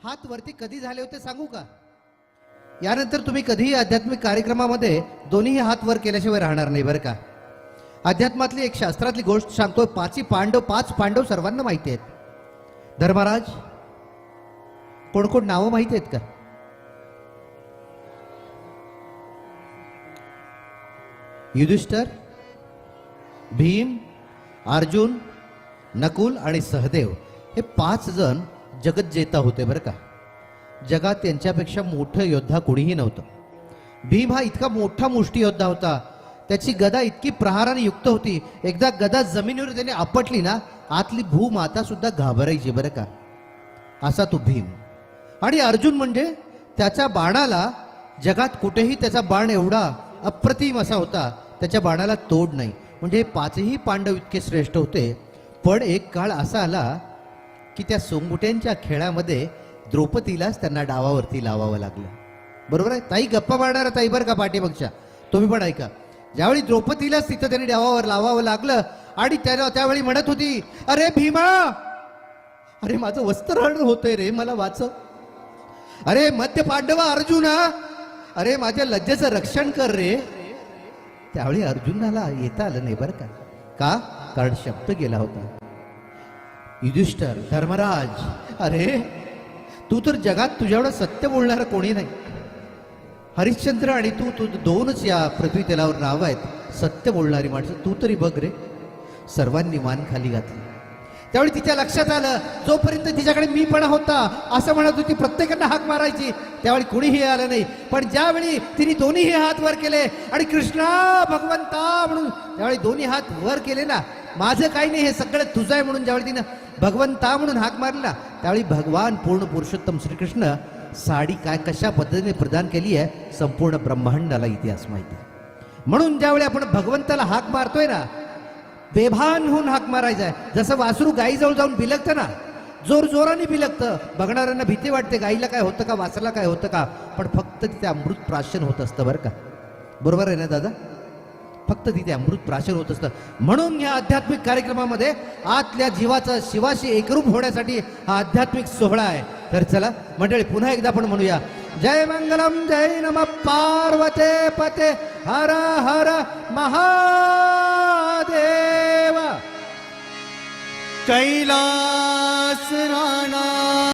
हात वरती कधी झाले होते सांगू का? यानंतर तुम्ही कधीही आध्यात्मिक कार्यक्रमामध्ये दोन्ही हात वर केल्याशिवाय राहणार नाही बरं का. अध्यात्मातली एक शास्त्रातली गोष्ट सांगतोय. पाच पांडव सर्वांना माहिती आहेत. धर्मराज, कोण कोण नावं माहिती आहेत का? युधिष्ठिर, भीम, अर्जुन, नकुल आणि सहदेव हे 5 जण जगत जेता होते बरं का. जगात त्यांच्यापेक्षा मोठं योद्धा कोणीही नव्हतं. भीम हा इतका मोठा मुष्टी योद्धा होता. त्याची गदा इतकी प्रहाराने युक्त होती, एकदा गदा जमिनीवर त्याने आपटली ना, आतली भूमाता सुद्धा घाबरायची बरं का. असा तो भीम. आणि अर्जुन म्हणजे त्याच्या बाणाला जगात कुठेही त्याचा बाण एवढा अप्रतिम असा होता, त्याच्या बाणाला तोड नाही. म्हणजे हे 5ही पांडव इतके श्रेष्ठ होते. पण एक काळ असा आला की त्या सोंगुट्यांच्या खेळामध्ये द्रौपदीलाच त्यांना डावावरती लावावं लागलं. बरोबर आहे ताई? गप्पा मारणार ताई बरं का पाठीमागच्या, तुम्ही पण ऐका. ज्यावेळी द्रौपदीलाच तिथं त्याने डावावर लावावं लागलं आणि त्यावेळी म्हणत होती, अरे भीमा, अरे माझं वस्त्रहरण होतंय रे, मला वाचव. अरे मध्य पांडवा अर्जुना, अरे माझ्या लज्जेचं रक्षण कर रे. त्यावेळी अर्जुनाला येता आलं नाही बरं का. कारण शब्द गेला होता. युधिष्ठिर, धर्मराज, अरे तू तर जगात तुझ्या एवढं सत्य बोलणारं कोणी नाही. हरिश्चंद्र आणि तू दोनच या पृथ्वी तलावर नाव आहेत सत्य बोलणारी माणसं. तू तरी बघ रे. सर्वांनी मान खाली घातली. त्यावेळी तिच्या लक्षात आलं, जोपर्यंत तिच्याकडे मीपणा होता असं म्हणत होती, प्रत्येकांना हाक मारायची, त्यावेळी कुणीही आलं नाही. पण ज्यावेळी तिने दोन्हीही हात वर केले आणि कृष्णा भगवंता म्हणून ज्यावेळी दोन्ही हात वर केले ना, माझं काही नाही, हे सगळं तुझं आहे म्हणून ज्यावेळी तिनं भगवंता म्हणून हाक मारला, त्यावेळी भगवान पूर्ण पुरुषोत्तम श्रीकृष्ण साडी काय कशा पद्धतीने प्रदान केली आहे संपूर्ण ब्रह्मांडाला इतिहास माहिती आहे. म्हणून ज्यावेळी आपण भगवंताला हाक मारतोय ना, बेभान होऊन हाक मारायचा आहे. जसं वासरू गाईजवळ जाऊन बिलगतं ना, जोर जोराने बिलगतं, बघणाऱ्यांना भीती वाटते, गाईला काय होतं का, वासराला काय होतं का, पण फक्त तिथे अमृत प्राशन होत असतं बरं का. बरोबर आहे ना दादा? फक्त तिथे अमृत प्राशन होत असतं. म्हणून या आध्यात्मिक कार्यक्रमामध्ये आतल्या जीवाचा शिवाशी एकरूप होण्यासाठी हा आध्यात्मिक सोहळा आहे. तर चला मंडळी, पुन्हा एकदा आपण म्हणूया, जय मंगलम जय नमः पार्वते पते हर हर महादेव. कैलास राणा